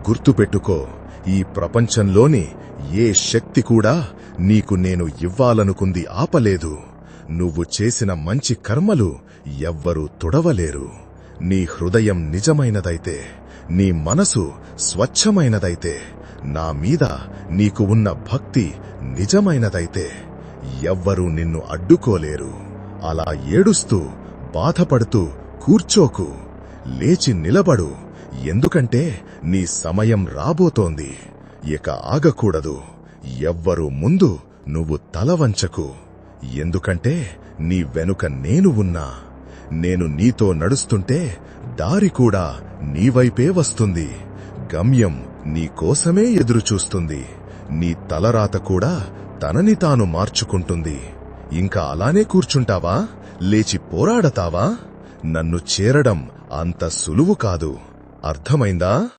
గుర్తుపెట్టుకో, ఈ ప్రపంచంలోని ఏ శక్తి కూడా నీకు నేను ఇవ్వాలనుకుంది ఆపలేదు. నువ్వు చేసిన మంచి కర్మలు ఎవ్వరూ తుడవలేరు. నీ హృదయం నిజమైనదైతే, నీ మనసు స్వచ్ఛమైనదైతే, నా మీద నీకు ఉన్న భక్తి నిజమైనదైతే ఎవ్వరూ నిన్ను అడ్డుకోలేరు. అలా ఏడుస్తూ బాధపడుతూ కూర్చోకు, లేచి నిలబడు. ఎందుకంటే నీ సమయం రాబోతోంది. ఇక ఆగకూడదు. ఎవ్వరూ ముందు నువ్వు తలవంచకు. ఎందుకంటే నీ వెనుక నేను ఉన్నా. నేను నీతో నడుస్తుంటే దారి కూడా నీవైపే వస్తుంది. గమ్యం నీకోసమే ఎదురుచూస్తుంది. నీ తలరాత కూడా తనని తాను మార్చుకుంటుంది. ఇంకా అలానే కూర్చుంటావా? లేచి పోరాడతావా? నన్ను చేరడం అంత సులువు కాదు. అర్థమైందా?